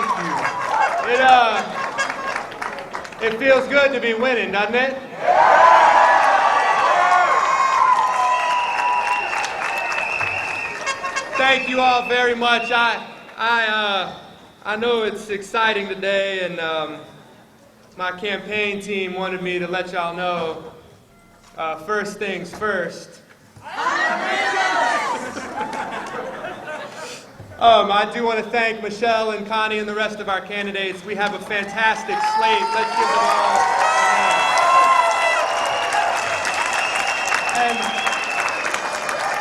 Thank you. It feels good to be winning, doesn't it? Thank you all very much. I know it's exciting today, and my campaign team wanted me to let y'all know, first things first. I do want to thank Michelle and Connie and the rest of our candidates. We have a fantastic slate. Let's give them all a hand. And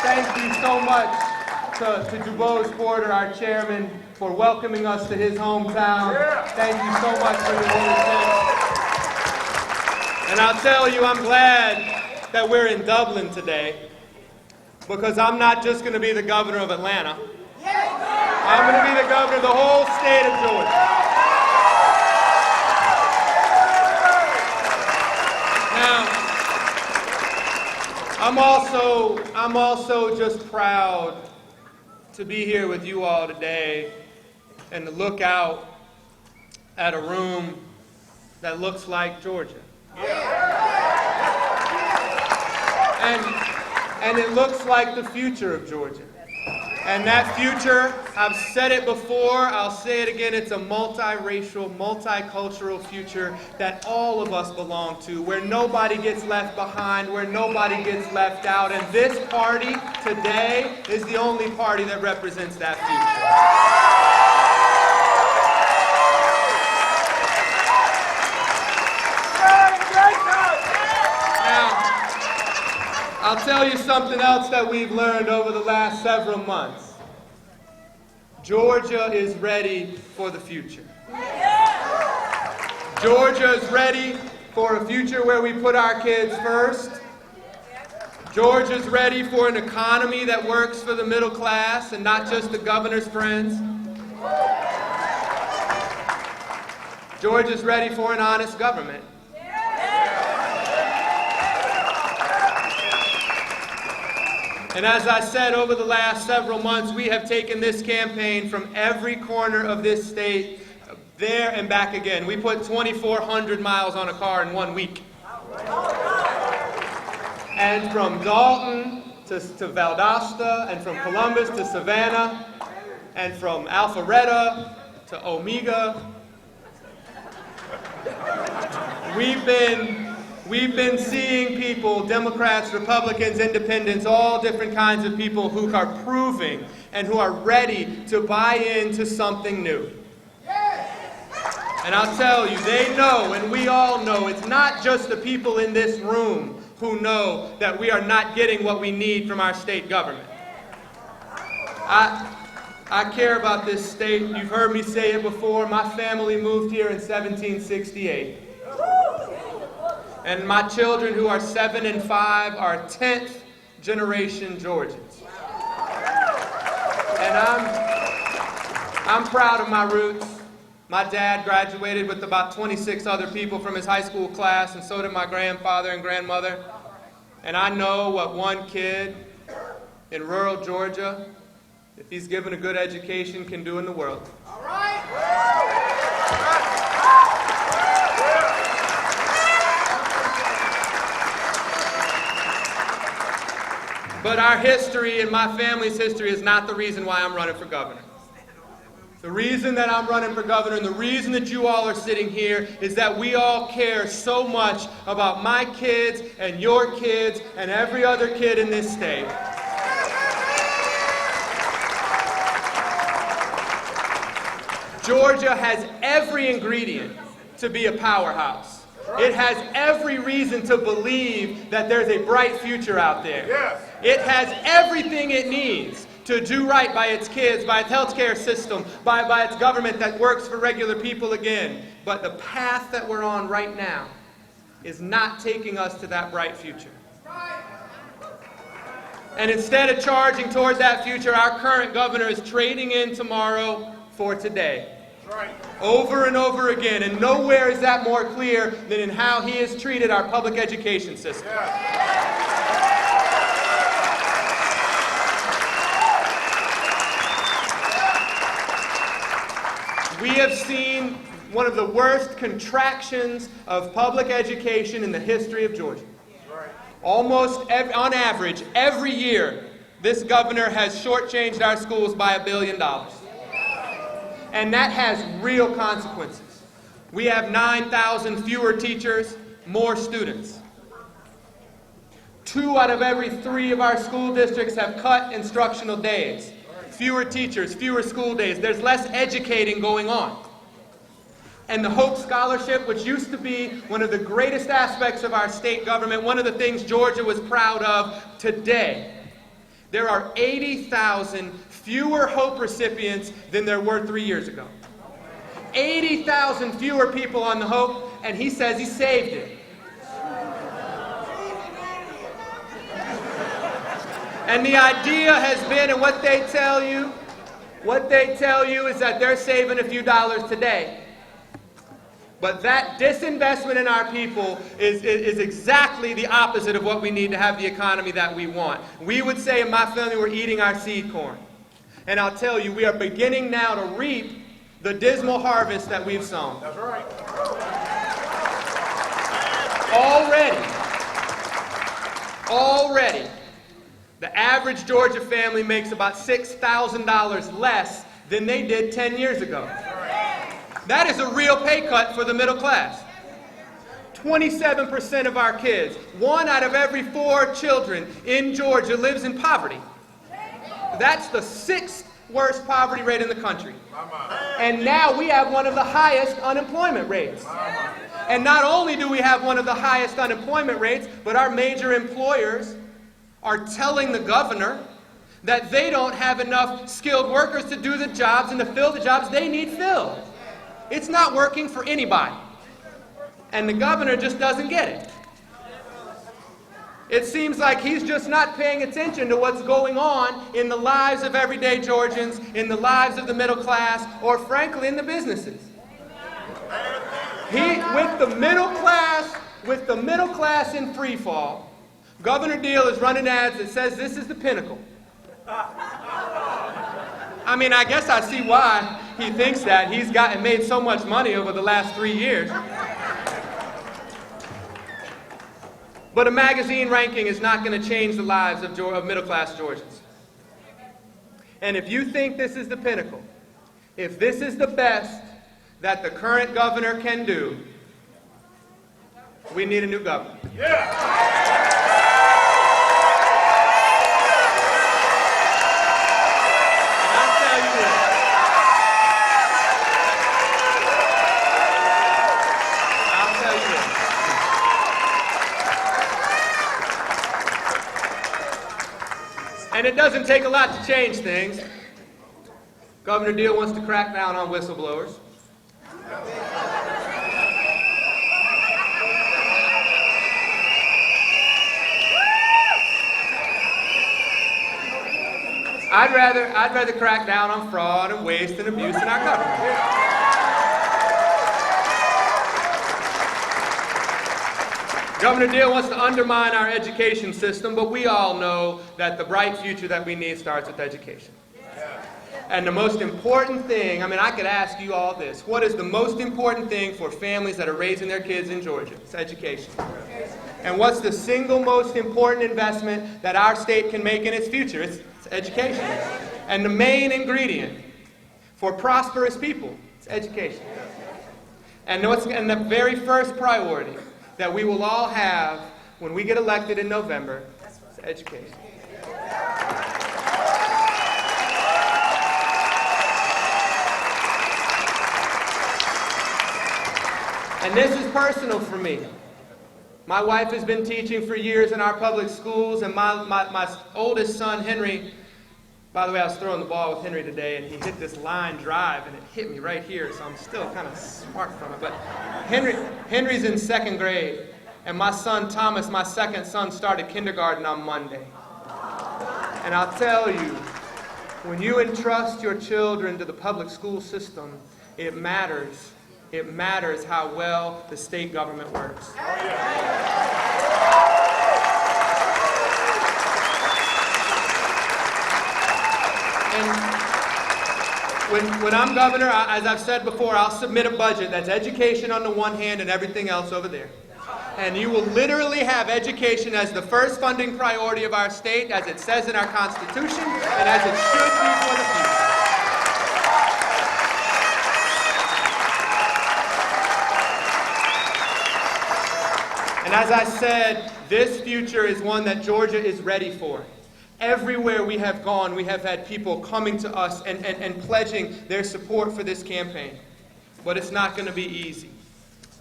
thank you so much to Dubose Porter, our chairman, for welcoming us to his hometown. Thank you so much for your leadership. And I'll tell you, I'm glad that we're in Dublin today, because I'm not just going to be the governor of Atlanta. I'm going to be the governor of the whole state of Georgia. Now, I'm also just proud to be here with you all today and to look out at a room that looks like Georgia. And it looks like the future of Georgia. And that future, I've said it before, I'll say it again, it's a multiracial, multicultural future that all of us belong to, where nobody gets left behind, where nobody gets left out. And this party today is the only party that represents that future. I'll tell you something else that we've learned over the last several months. Georgia is ready for the future. Georgia is ready for a future where we put our kids first. Georgia's ready for an economy that works for the middle class and not just the governor's friends. Georgia's ready for an honest government. And as I said, over the last several months, we have taken this campaign from every corner of this state, there and back again. We put 2,400 miles on a car in 1 week. And from Dalton to Valdosta, and from Columbus to Savannah, and from Alpharetta to Omega. We've been seeing people, Democrats, Republicans, Independents, all different kinds of people who are proving and who are ready to buy into something new. And I'll tell you, they know, and we all know, it's not just the people in this room who know that we are not getting what we need from our state government. I care about this state. You've heard me say it before. My family moved here in 1768. And my children, who are 7 and 5, are 10th generation Georgians. And I'm proud of my roots. My dad graduated with about 26 other people from his high school class, and so did my grandfather and grandmother. And I know what one kid in rural Georgia, if he's given a good education, can do in the world. All right. But our history and my family's history is not the reason why I'm running for governor. The reason that I'm running for governor and the reason that you all are sitting here is that we all care so much about my kids and your kids and every other kid in this state. Georgia has every ingredient to be a powerhouse. It has every reason to believe that there's a bright future out there. Yes. It has everything it needs to do right by its kids, by its healthcare system, by its government that works for regular people again. But the path that we're on right now is not taking us to that bright future. And instead of charging towards that future, our current governor is trading in tomorrow for today. Right. Over and over again, and nowhere is that more clear than in how he has treated our public education system. Yeah. We have seen one of the worst contractions of public education in the history of Georgia. On average, every year, this governor has shortchanged our schools by $1 billion. And that has real consequences. We have 9,000 fewer teachers, more students. 2 out of every 3 of our school districts have cut instructional days. Fewer teachers, fewer school days. There's less educating going on. And the Hope Scholarship, which used to be one of the greatest aspects of our state government, one of the things Georgia was proud of, today, there are 80,000 fewer Hope recipients than there were 3 years ago. 80,000 fewer people on the Hope, and he says he saved it. And the idea has been, and what they tell you is that they're saving a few dollars today. But that disinvestment in our people is exactly the opposite of what we need to have the economy that we want. We would say in my family we're eating our seed corn. And I'll tell you, we are beginning now to reap the dismal harvest that we've sown. That's right. Already, the average Georgia family makes about $6,000 less than they did 10 years ago. That is a real pay cut for the middle class. 27% of our kids, 1 out of every 4 children in Georgia lives in poverty. That's the 6th worst poverty rate in the country. And now we have one of the highest unemployment rates. And not only do we have one of the highest unemployment rates, but our major employers are telling the governor that they don't have enough skilled workers to do the jobs and to fill the jobs they need filled. It's not working for anybody. And the governor just doesn't get it. It seems like he's just not paying attention to what's going on in the lives of everyday Georgians, in the lives of the middle class, or frankly in the businesses. With the middle class in free fall, Governor Deal is running ads that says this is the pinnacle. I mean, I guess I see why he thinks that. He's made so much money over the last 3 years. But a magazine ranking is not going to change the lives of middle-class Georgians. And if you think this is the pinnacle, if this is the best that the current governor can do, we need a new governor. Yeah. And it doesn't take a lot to change things. Governor Deal wants to crack down on whistleblowers. I'd rather crack down on fraud and waste and abuse in our government. Governor Deal wants to undermine our education system, but we all know that the bright future that we need starts with education. And the most important thing, I mean, I could ask you all this. What is the most important thing for families that are raising their kids in Georgia? It's education. And what's the single most important investment that our state can make in its future? It's education. And the main ingredient for prosperous people is education. And the very first priority that we will all have when we get elected in November is education. And this is personal for me. My wife has been teaching for years in our public schools, and my oldest son, Henry, by the way, I was throwing the ball with Henry today, and he hit this line drive, and it hit me right here, so I'm still kind of smart from it. But Henry's in 2nd grade, and my son, Thomas, my second son, started kindergarten on Monday. And I'll tell you, when you entrust your children to the public school system, it matters. It matters how well the state government works. when I'm governor, as I've said before, I'll submit a budget that's education on the one hand and everything else over there. And you will literally have education as the first funding priority of our state, as it says in our Constitution, and as it should be for the future. And as I said, this future is one that Georgia is ready for. Everywhere we have gone, we have had people coming to us and pledging their support for this campaign. But it's not going to be easy.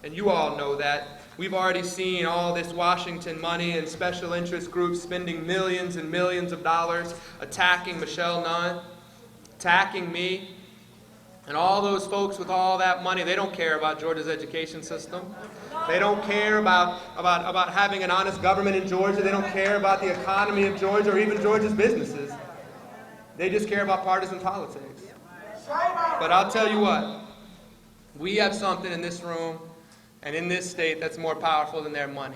And you all know that. We've already seen all this Washington money and special interest groups spending millions and millions of dollars attacking Michelle Nunn, attacking me. And all those folks with all that money, they don't care about Georgia's education system. They don't care about having an honest government in Georgia. They don't care about the economy of Georgia or even Georgia's businesses. They just care about partisan politics. But I'll tell you what, we have something in this room and in this state that's more powerful than their money.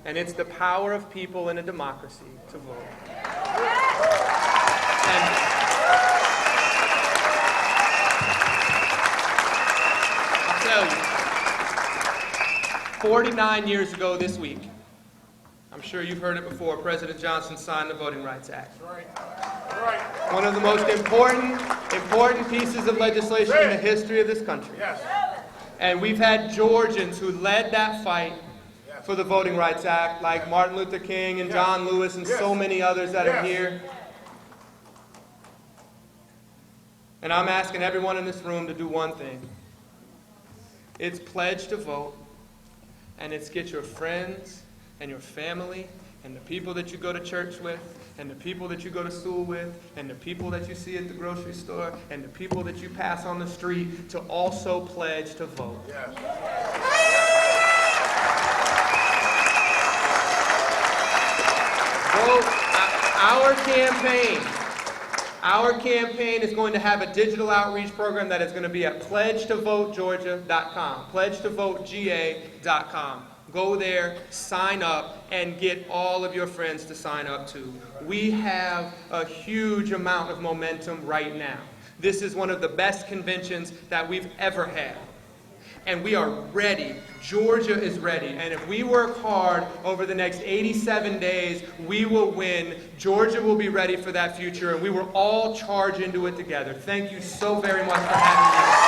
And it's the power of people in a democracy to vote. And I'll tell you, 49 years ago this week, I'm sure you've heard it before, President Johnson signed the Voting Rights Act. One of the most important pieces of legislation in the history of this country. And we've had Georgians who led that fight for the Voting Rights Act, like Martin Luther King and John Lewis and so many others that are here. And I'm asking everyone in this room to do one thing. It's pledge to vote. And it's get your friends and your family and the people that you go to church with and the people that you go to school with and the people that you see at the grocery store and the people that you pass on the street to also pledge to vote. Vote. Our campaign is going to have a digital outreach program that is going to be at pledgetovotegeorgia.com, pledgetovotegA.com. Go there, sign up, and get all of your friends to sign up too. We have a huge amount of momentum right now. This is one of the best conventions that we've ever had. And we are ready. Georgia is ready. And if we work hard over the next 87 days, we will win. Georgia will be ready for that future, and we will all charge into it together. Thank you so very much for having me.